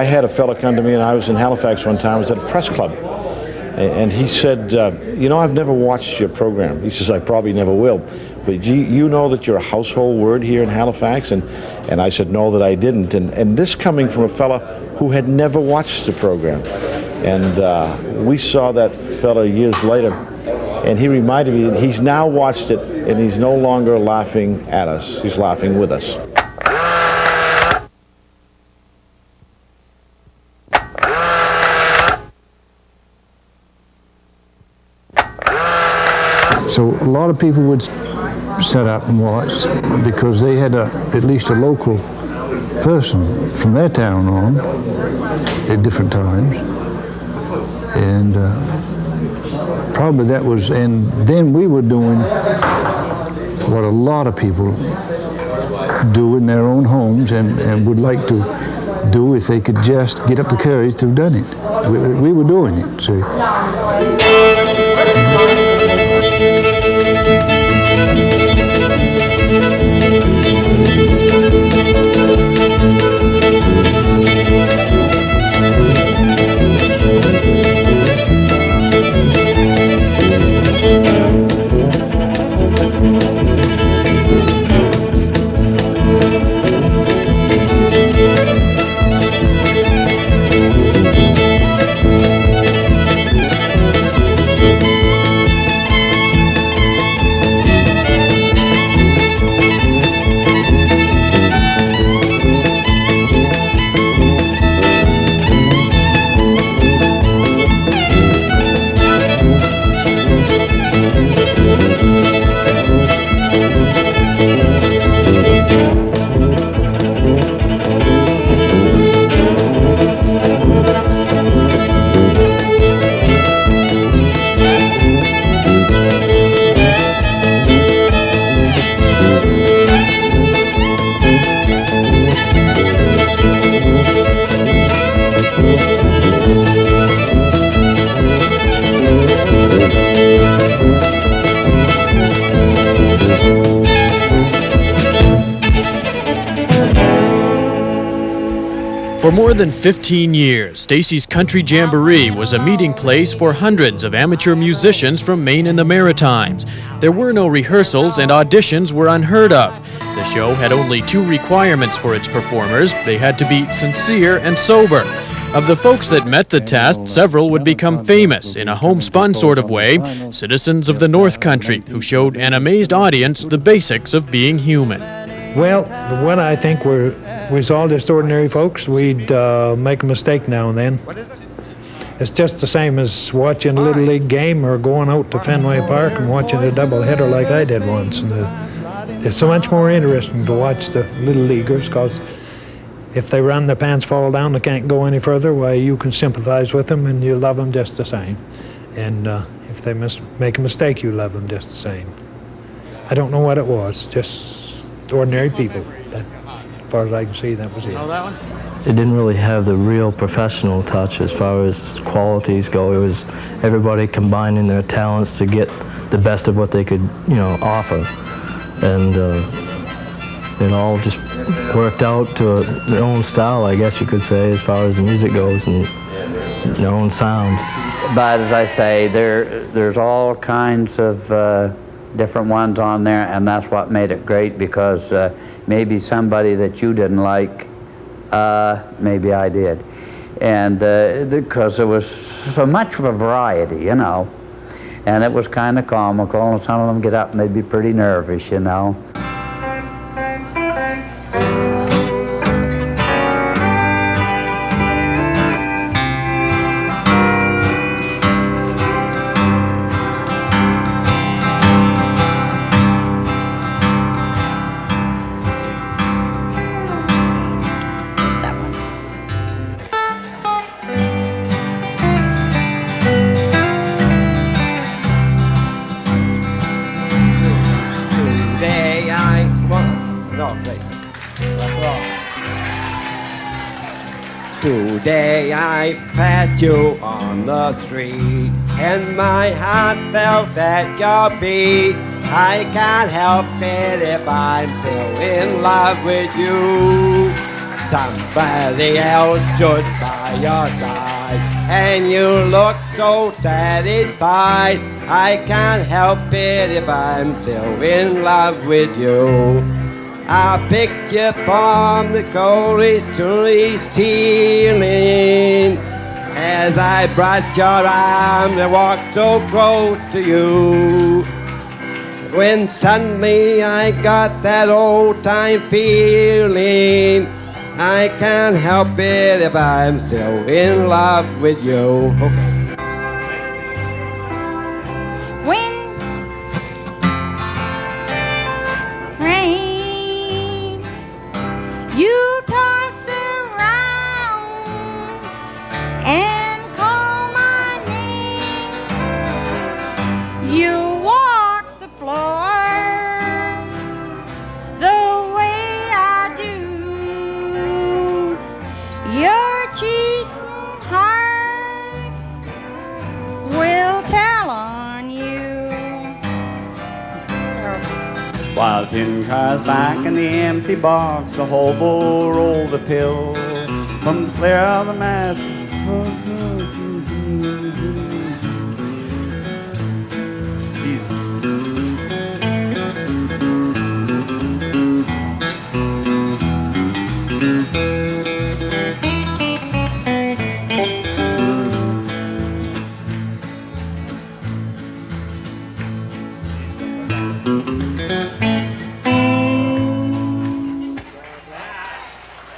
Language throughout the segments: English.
I had a fella come to me, and I was in Halifax one time. I was at a press club, and he said, you know, I've never watched your program. He says, I probably never will. But you know that you're a household word here in Halifax? And I said, no, that I didn't. And this coming from a fella who had never watched the program. And we saw that fella years later, and he reminded me that he's now watched it, and he's no longer laughing at us. He's laughing with us. So a lot of people would set up and watch because they had at least a local person from their town on at different times. And probably that was, and then we were doing what a lot of people do in their own homes and would like to do if they could just get up the courage to have done it. We were doing it, see. For more than 15 years, Stacey's Country Jamboree was a meeting place for hundreds of amateur musicians from Maine and the Maritimes. There were no rehearsals and auditions were unheard of. The show had only 2 requirements for its performers. They had to be sincere and sober. Of the folks that met the test, several would become famous in a homespun sort of way, citizens of the North Country who showed an amazed audience the basics of being human. Well, the one I think we're all just ordinary folks. We'd make a mistake now and then. It's just the same as watching a Little League game or going out to Fenway Park and watching a doubleheader like I did once. And it's so much more interesting to watch the Little Leaguers because if they run, their pants fall down, they can't go any further, why you can sympathize with them and you love them just the same. And if they make a mistake, you love them just the same. I don't know what it was, just ordinary people. That, as far as I can see, that was it. It didn't really have the real professional touch as far as qualities go. It was everybody combining their talents to get the best of what they could, offer. And it all just worked out to their own style, I guess you could say, as far as the music goes and their own sound. But as I say, there's all kinds of different ones on there, and that's what made it great because maybe somebody that you didn't like, maybe I did. And because there was so much of a variety, and it was kind of comical, and some of them get up and they'd be pretty nervous, Today I passed you on the street, and my heart felt at your beat. I can't help it if I'm still in love with you. somebody else stood by your side, and you look so satisfied. I can't help it if I'm still in love with you. I picked you from the coldest ceiling as I brushed your arms and walked so close to you. When suddenly I got that old-time feeling, I can't help it if I'm still in love with you. Okay. When rain, you toss around and call my name. You walk the floor the way I do. Your cheating heart will tell on you. While tin cars back in the empty box, the hobo rolled the pill from the flare of the mass. Jesus.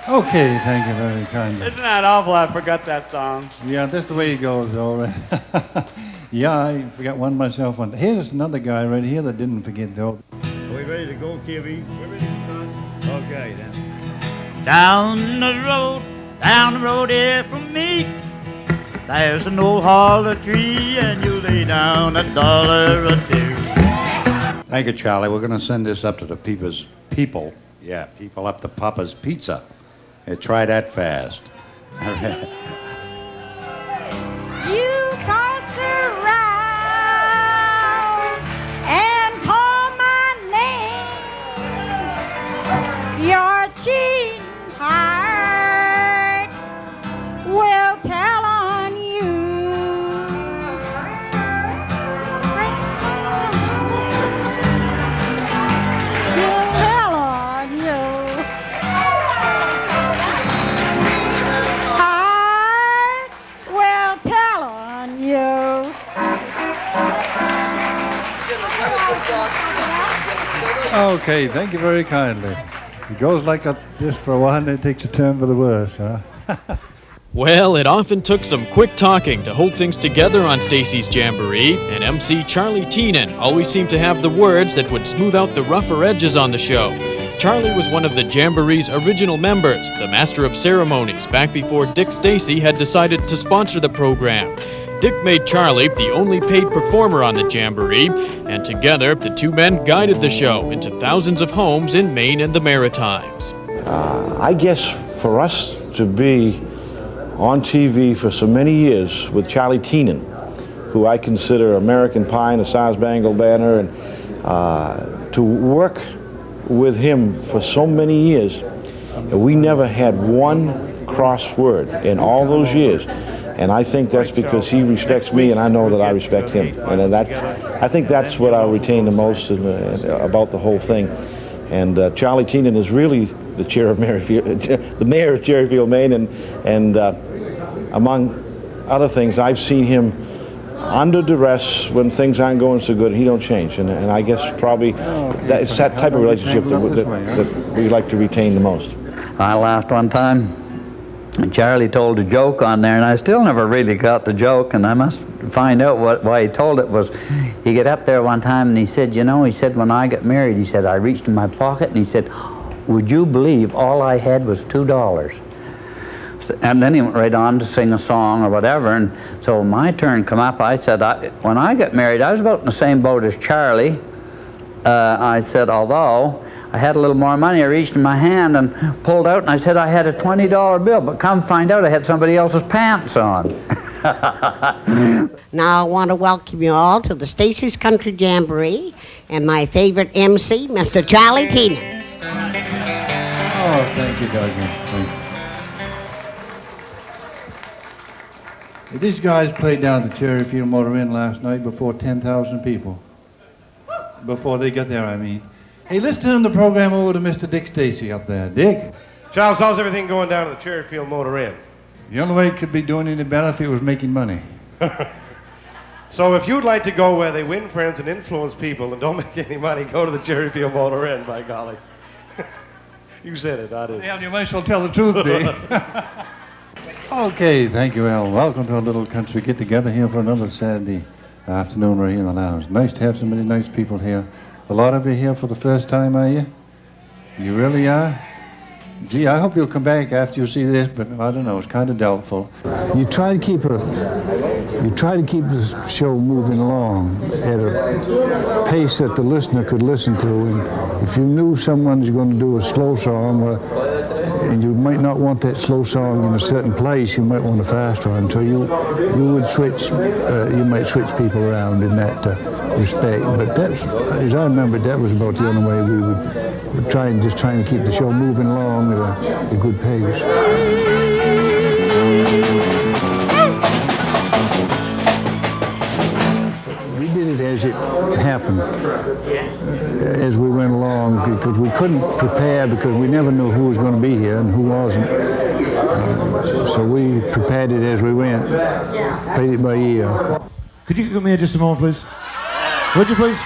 Okay, thank you very kindly. Isn't that awful? I forgot that song. Yeah, that's the way it goes, all right. Yeah, I forgot one myself. Here's another guy right here that didn't forget though. Are we ready to go, Kiwi? We're ready to start. Okay, then. Down the road here from me, there's an old holler tree, and you lay down $1 a deer. Thank you, Charlie. We're going to send this up to the people up to Papa's Pizza. Try that fast. You toss around and call my name. Your cheating heart will tell on you. Will tell on you. Heart will tell on you. Okay, thank you very kindly. It goes like that just for a while and it takes a turn for the worse, huh? Well, it often took some quick talking to hold things together on Stacey's Jamboree, and MC Charlie Teenan always seemed to have the words that would smooth out the rougher edges on the show. Charlie was one of the Jamboree's original members, the master of ceremonies, back before Dick Stacey had decided to sponsor the program. Dick made Charlie the only paid performer on the Jamboree, and together the two men guided the show into thousands of homes in Maine and the Maritimes. I guess for us to be on TV for so many years with Charlie Teenan, who I consider American Pie and the Stars-Spangled Banner, and to work with him for so many years, we never had one cross word in all those years. And I think that's because he respects me, and I know that I respect him. And I think that's what I retain the most about the whole thing. And Charlie Teenan is really the chair of the mayor of Cherryfield, Maine, and among other things, I've seen him under duress when things aren't going so good. He don't change, and I guess probably it's that type of relationship that we like to retain the most. I laughed one time, and Charlie told a joke on there, and I still never really got the joke, and I must find out why he told it. Was he got up there one time and he said, he said, when I got married, he said, I reached in my pocket and he said, would you believe all I had was $2? And then he went right on to sing a song or whatever, and so when my turn come up, I said, when I got married, I was about in the same boat as Charlie. I said, although I had a little more money, I reached in my hand and pulled out, and I said I had a $20 bill, but come find out I had somebody else's pants on. Now I want to welcome you all to the Stacey's Country Jamboree and my favorite MC, Mr. Charlie Teenan. Oh, thank you, Doug. Thank you. These guys played down at the Cherryfield Motor Inn last night before 10,000 people. Before they got there, I mean. Hey, let's turn the program over to Mr. Dick Stacey up there. Dick? Charles, how's everything going down at the Cherryfield Motor Inn? The only way it could be doing any better if it was making money. So if you'd like to go where they win friends and influence people and don't make any money, go to the Cherryfield Motor Inn, by golly. You said it, I didn't. Yeah, you might as well tell the truth, Dick. Okay, thank you, Al. Welcome to our little country get-together here for another Saturday afternoon right here in the lounge. Nice to have so many nice people here. A lot of you here for the first time, are you? You really are? Gee, I hope you'll come back after you see this, but I don't know, it's kind of doubtful. You try to keep the show moving along at a pace that the listener could listen to. And if you knew someone's going to do a slow song, and you might not want that slow song in a certain place, you might want a fast one. So you would switch. You might switch people around in that respect. But that's, as I remember, that was about the only way we would trying to keep the show moving along at a good pace. We did it as it happened, as we went along, because we couldn't prepare because we never knew who was going to be here and who wasn't. So we prepared it as we went, played it by ear. Could you come here just a moment, please? Would you please?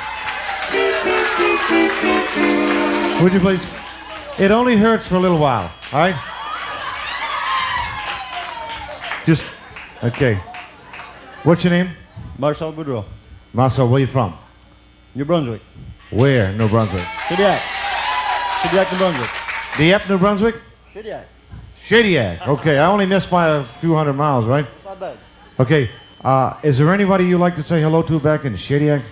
Would you please? It only hurts for a little while, all right? Just, okay. What's your name? Marcel Boudreau. Marcel, where are you from? New Brunswick. Where, New Brunswick? Shediac. Shediac, New Brunswick. Dieppe, New Brunswick? Shediac. Shediac. Okay, I only missed by a few hundred miles, right? Not bad. Okay, is there anybody you'd like to say hello to back in Shediac?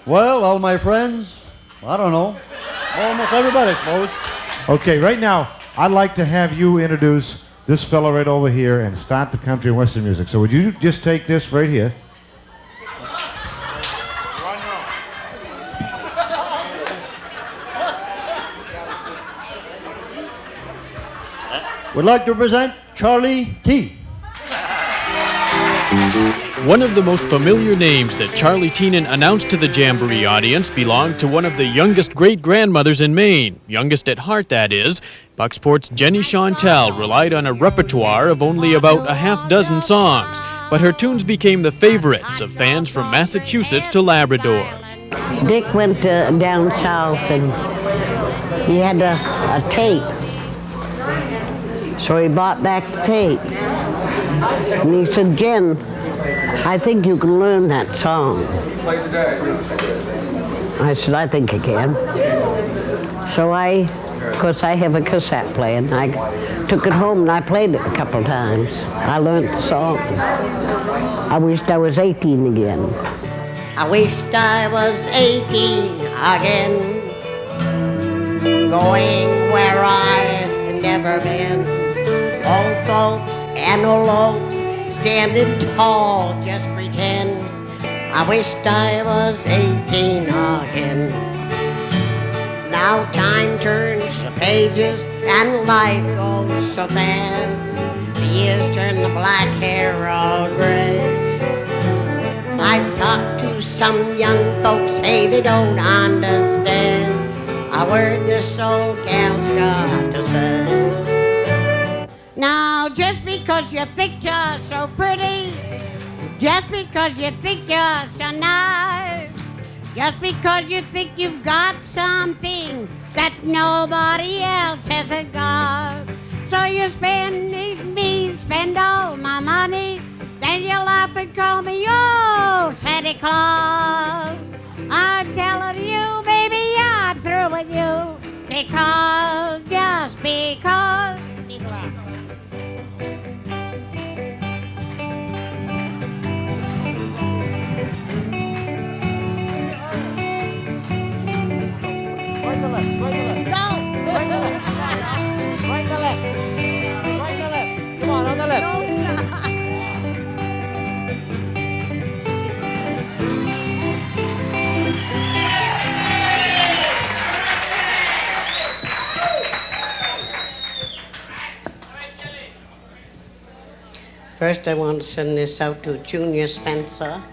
Well, all my friends, I don't know. Almost everybody, I suppose. Okay, right now, I'd like to have you introduce this fellow right over here and start the country and western music. So would you just take this right here? Would like to present Charlie T. One of the most familiar names that Charlie Teenan announced to the Jamboree audience belonged to one of the youngest great-grandmothers in Maine, youngest at heart, that is. Bucksport's Jenny Chantel relied on a repertoire of only about a half dozen songs, but her tunes became the favorites of fans from Massachusetts to Labrador. Dick went down south and he had a tape. So he bought back the tape. And he said, Jen, I think you can learn that song. I said, I think I can. So of course I have a cassette player, and I took it home and I played it a couple times. I learned the song. I wished I was 18 again. I wished I was 18 again, going where I've never been. Old folks and old oaks, standing tall, just pretend. I wished I was 18 again. Now time turns the pages and life goes so fast. The years turn the black hair all gray. I've talked to some young folks, hey, they don't understand a word this old gal's got to say. Now, just because you think you're so pretty, just because you think you're so nice, just because you think you've got something that nobody else hasn't got, so you spend all my money, then you laugh and call me your Santa Claus. I'm telling you, baby, I'm through with you, because, just because. Right the lips, right the lips. No! Right the lips. Right the lips. Right the lips. Come on the lips. First, I want to send this out to Junior Spencer.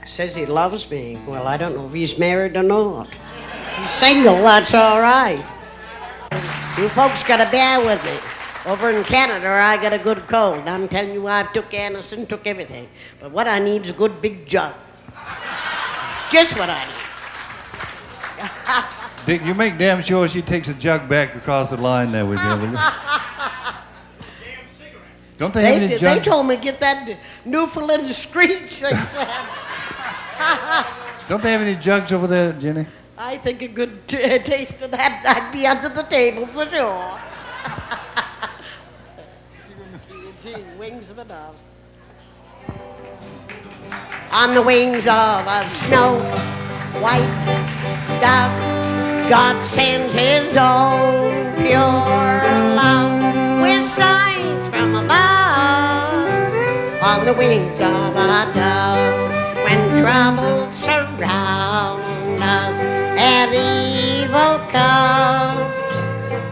Says he loves me. Well, I don't know if he's married or not. He's single, that's all right. You folks got to bear with me. Over in Canada, I got a good cold. I'm telling you, I've took Anderson, took everything. But what I need is a good big jug. Just what I need. Dick, you make damn sure she takes a jug back across the line there with you. Don't they have any They jugs? told me to get that Newfoundland Screech, they said. Don't they have any jugs over there, Jenny? I think a good taste of that, I'd be under the table for sure. Gee, wings of a dove. On the wings of a snow white dove, God sends his own pure love with signs from above. On the wings of a dove, when troubles surround us and evil comes,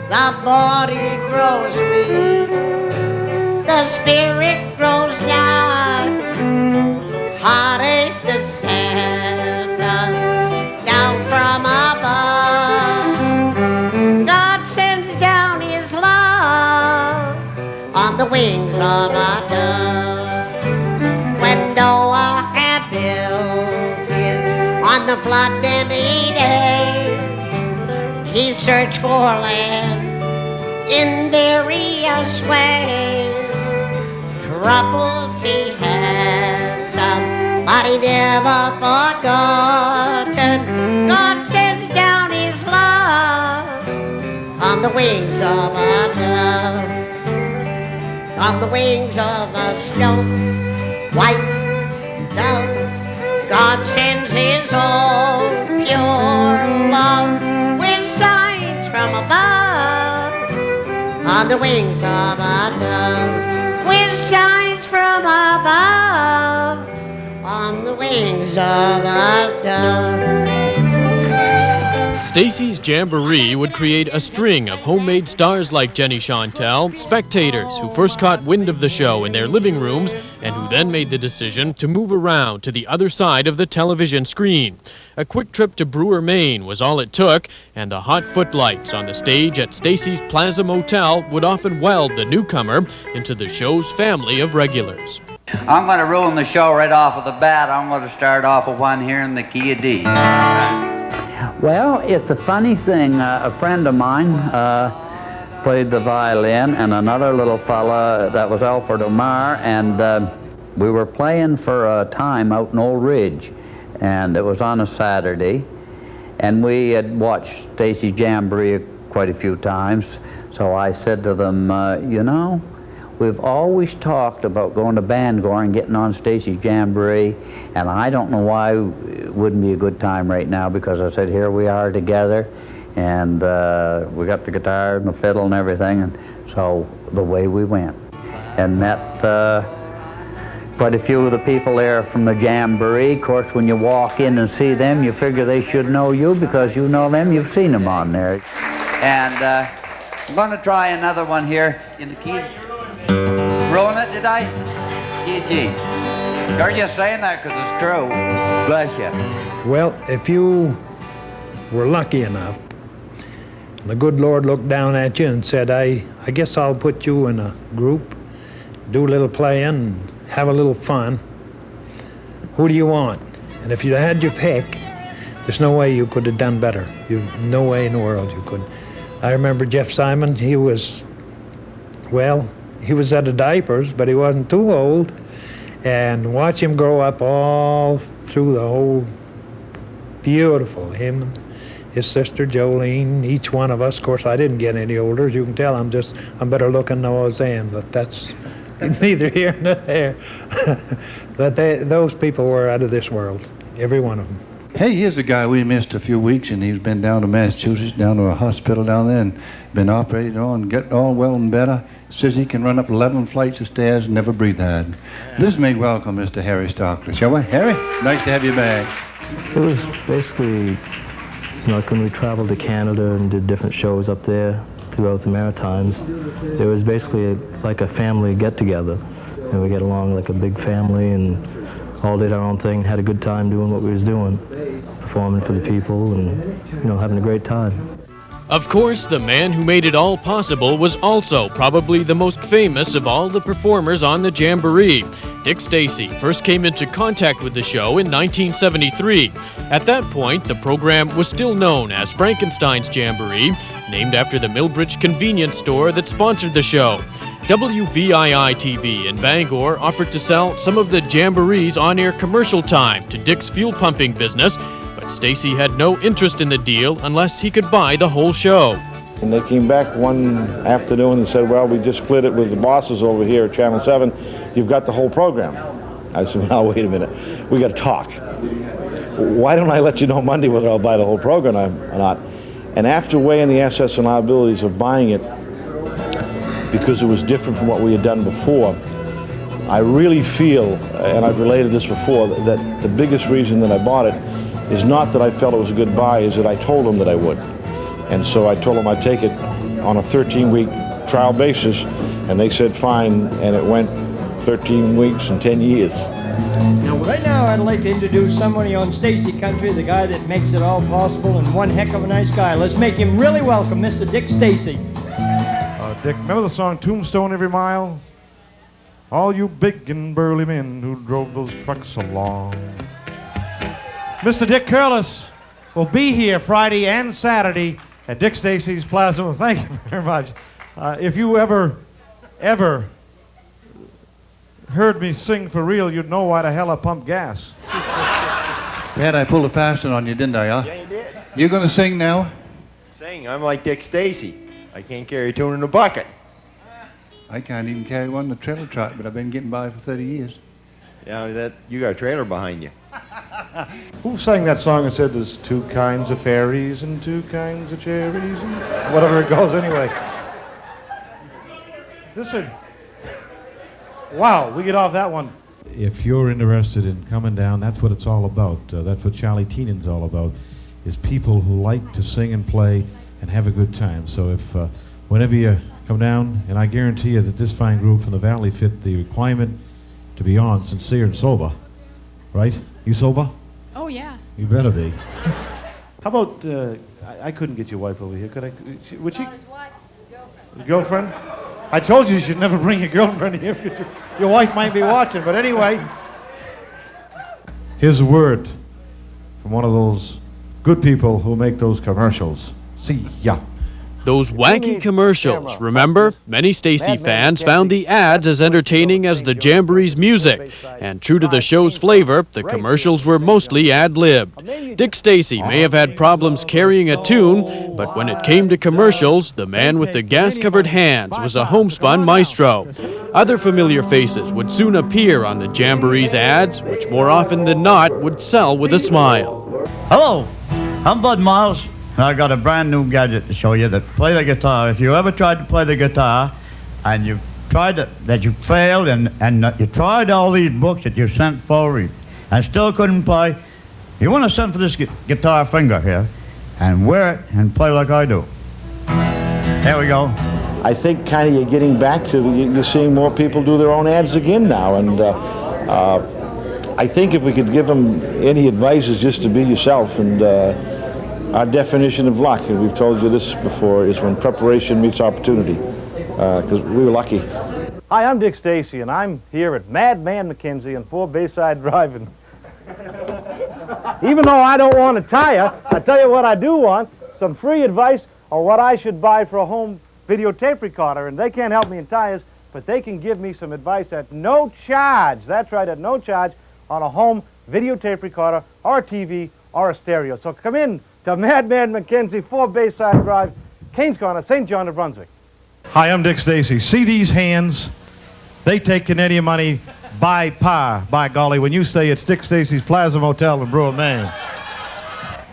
the body grows weak, the spirit grows light, heartaches descend us down from above. God sends down his love on the wings of a dove. When Noah had built his on the flood in 8 days, he searched for land in various ways. Troubles he had, some, but he never forgotten. God sends down his love on the wings of a dove, on the wings of a snow white dove. God sends his own pure love with signs from above, on the wings of a dove, with signs from above, on the wings of a dove. Stacey's Jamboree would create a string of homemade stars like Jenny Chantel, spectators who first caught wind of the show in their living rooms and who then made the decision to move around to the other side of the television screen. A quick trip to Brewer, Maine was all it took, and the hot footlights on the stage at Stacey's Plaza Motel would often weld the newcomer into the show's family of regulars. I'm going to ruin the show right off of the bat. I'm going to start off with one here in the key of D. Well, it's a funny thing. A friend of mine played the violin, and another little fella that was Alfred Omar, and we were playing for a time out in Old Ridge, and it was on a Saturday, and we had watched Stacey's Jamboree quite a few times, so I said to them, you know, we've always talked about going to Bangor and getting on Stacey's Jamboree, and I don't know why it wouldn't be a good time right now, because I said, here we are together, and we got the guitar and the fiddle and everything, and so the way we went. And met quite a few of the people there from the Jamboree. Of course, when you walk in and see them, you figure they should know you because you know them, you've seen them on there. And I'm going to try another one here in the key. Ruin it, did I? G. You're just saying that because it's true. Bless you. Well, if you were lucky enough, the good Lord looked down at you and said, I guess I'll put you in a group, do a little playing, have a little fun. Who do you want? And if you had your pick, there's no way you could have done better. No way in the world you could. I remember Jeff Simon, he was out of diapers, but he wasn't too old. And watch him grow up all through the whole, beautiful. Him and his sister Jolene, each one of us. Of course, I didn't get any older. As you can tell, I'm better looking than I was then, but that's neither here nor there. But those people were out of this world, every one of them. Hey, here's a guy we missed a few weeks, and he's been down to Massachusetts, down to a hospital down there, and been operated on, getting all well and better. Says he can run up 11 flights of stairs and never breathe hard. Let's make welcome Mr. Harry Stockley, shall we? Harry, nice to have you back. It was basically like when we traveled to Canada and did different shows up there throughout the Maritimes. It was basically like a family get-together. and we get along like a big family, and all did our own thing, had a good time doing what we was doing, performing for the people, and having a great time. Of course, the man who made it all possible was also probably the most famous of all the performers on the Jamboree. Dick Stacey first came into contact with the show in 1973. At that point, the program was still known as Frankenstein's Jamboree, named after the Millbridge convenience store that sponsored the show. WVII-TV in Bangor offered to sell some of the Jamboree's on-air commercial time to Dick's fuel pumping business, but Stacey had no interest in the deal unless he could buy the whole show. And they came back one afternoon and said, well, we just split it with the bosses over here at Channel 7. You've got the whole program. I said, now, wait a minute. We got to talk. Why don't I let you know Monday whether I'll buy the whole program or not? And after weighing the assets and liabilities of buying it, because it was different from what we had done before, I really feel, and I've related this before, that the biggest reason that I bought it is not that I felt it was a good buy, is that I told them that I would. And so I told them I'd take it on a 13-week trial basis, and they said fine, and it went 13 weeks and 10 years. Now, right now, I'd like to introduce somebody on Stacey Country, the guy that makes it all possible, and one heck of a nice guy. Let's make him really welcome, Mr. Dick Stacey. Dick, remember the song Tombstone Every Mile? All you big and burly men who drove those trucks along. Mr. Dick Curlis will be here Friday and Saturday at Dick Stacey's Plaza. Thank you very much. If you ever heard me sing for real, you'd know why the hell I pump gas. Dad, I pulled a fast one on you, didn't I, huh? Yeah, you did. You gonna sing now? Sing, I'm like Dick Stacey. I can't carry a tune in a bucket. I can't even carry one in a trailer truck, but I've been getting by for 30 years. Yeah, you got a trailer behind you. Who sang that song and said there's two kinds of fairies and two kinds of cherries and whatever it goes anyway? Wow, we get off that one. If you're interested in coming down, that's what it's all about. That's what Charlie Teenan's all about, is people who like to sing and play and have a good time. So if whenever you come down, and I guarantee you that this fine group from the Valley fit the requirement to be on, sincere and sober, right? You sober? Oh, yeah. You better be. How about, I couldn't get your wife over here, could I? Would she? His girlfriend? I told you should never bring your girlfriend here. Your wife might be watching, but anyway. Here's a word from one of those good people who make those commercials. See ya. Those wacky commercials, remember? Many Stacey fans found the ads as entertaining as the Jamboree's music, and true to the show's flavor, the commercials were mostly ad-libbed. Dick Stacey may have had problems carrying a tune, but when it came to commercials, the man with the gas-covered hands was a homespun maestro. Other familiar faces would soon appear on the Jamboree's ads, which more often than not would sell with a smile. Hello, I'm Bud Miles. I got a brand new gadget to show you that play the guitar. If you ever tried to play the guitar and you tried that you failed and you tried all these books that you sent forward and still couldn't play, you want to send for this guitar finger here and wear it and play like I do. There we go. I think kind of you're getting back to, you're seeing more people do their own ads again now, and I think if we could give them any advice is just to be yourself, and our definition of luck, and we've told you this before, is when preparation meets opportunity, because we were lucky. Hi, I'm Dick Stacey, and I'm here at Madman McKenzie on 4 Bayside Drive. And even though I don't want a tire, I tell you what I do want, some free advice on what I should buy for a home videotape recorder. And they can't help me in tires, but they can give me some advice at no charge. That's right, at no charge on a home videotape recorder or a TV or a stereo. So come in to Madman McKenzie, 4 Bayside Drive, Kane's Corner, St. John, New Brunswick. Hi, I'm Dick Stacey. See these hands? They take Canadian money by par, by golly, when you stay at Dick Stacey's Plaza Motel in Brewer, Maine.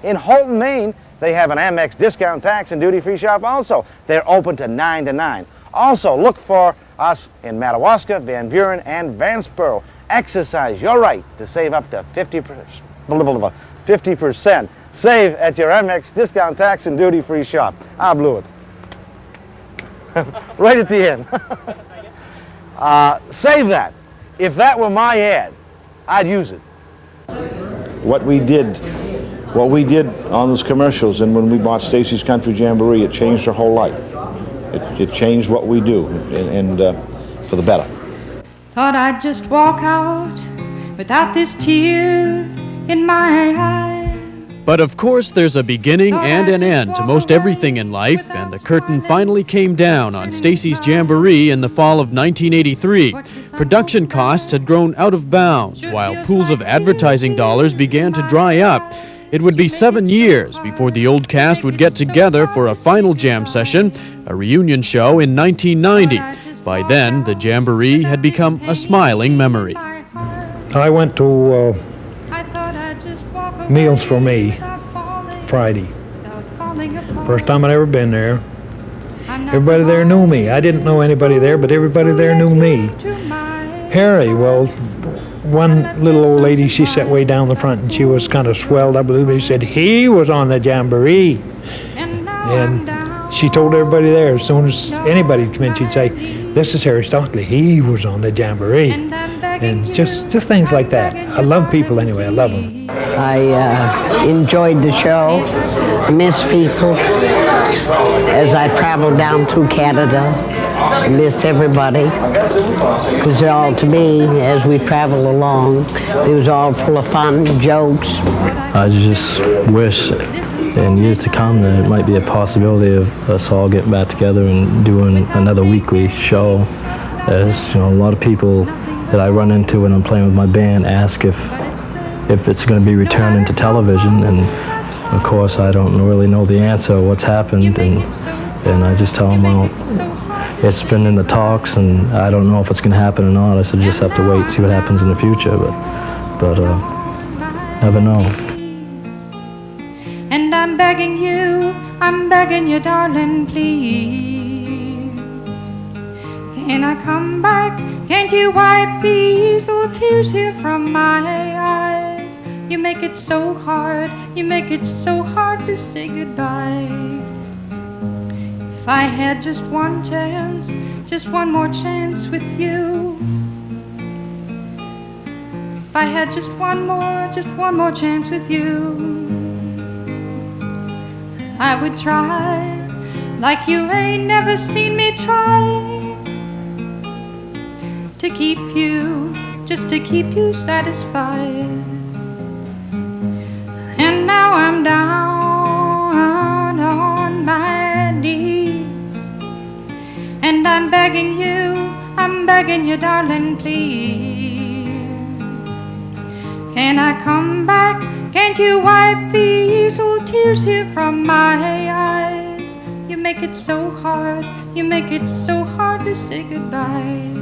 In Holton, Maine, they have an Amex discount tax and duty-free shop also. They're open to 9 to 9. Also, look for us in Madawaska, Van Buren, and Vanceboro. Exercise your right to save up to 50%. Save at your Amex discount tax and duty-free shop. I blew it. Right at the end. Save that. If that were my ad, I'd use it. What we did on those commercials and when we bought Stacey's Country Jamboree, it changed her whole life. It changed what we do, and for the better. Thought I'd just walk out without this tear in my eye. But of course, there's a beginning and an end to most everything in life, and the curtain finally came down on Stacey's Jamboree in the fall of 1983. Production costs had grown out of bounds, while pools of advertising dollars began to dry up. It would be 7 years before the old cast would get together for a final jam session, a reunion show in 1990. By then, the Jamboree had become a smiling memory. I went to Meals for Me Friday. First time I'd ever been there. Everybody there knew me. I didn't know anybody there, but everybody there knew me. Harry, well, one little old lady, she sat way down the front and she was kind of swelled up a little bit. She said, he was on the Jamboree. And she told everybody there, as soon as anybody would come in, she'd say, this is Harry Stockley. He was on the Jamboree. And just things like that. I love people anyway. I love them. I enjoyed the show. I miss people. As I traveled down through Canada, I miss everybody. Because they're all, to me, as we travel along, it was all full of fun, jokes. I just wish in years to come that it might be a possibility of us all getting back together and doing another weekly show. As you know, a lot of people that I run into when I'm playing with my band ask if it's going to be returned into television, and of course I don't really know the answer, what's happened, and I just tell them, well, it's been in the talks and I don't know if it's going to happen or not. I said just have to wait, see what happens in the future, but never know. And I'm begging you, darling, please. Can I come back? Can't you wipe these little tears here from my eyes? You make it so hard to say goodbye. If I had just one chance, just one more chance with you. If I had just one more chance with you, I would try like you ain't never seen me try. To keep you, just to keep you satisfied. And now I'm down on my knees, and I'm begging you, darling, please. Can I come back? Can't you wipe these old tears here from my eyes? You make it so hard to say goodbye.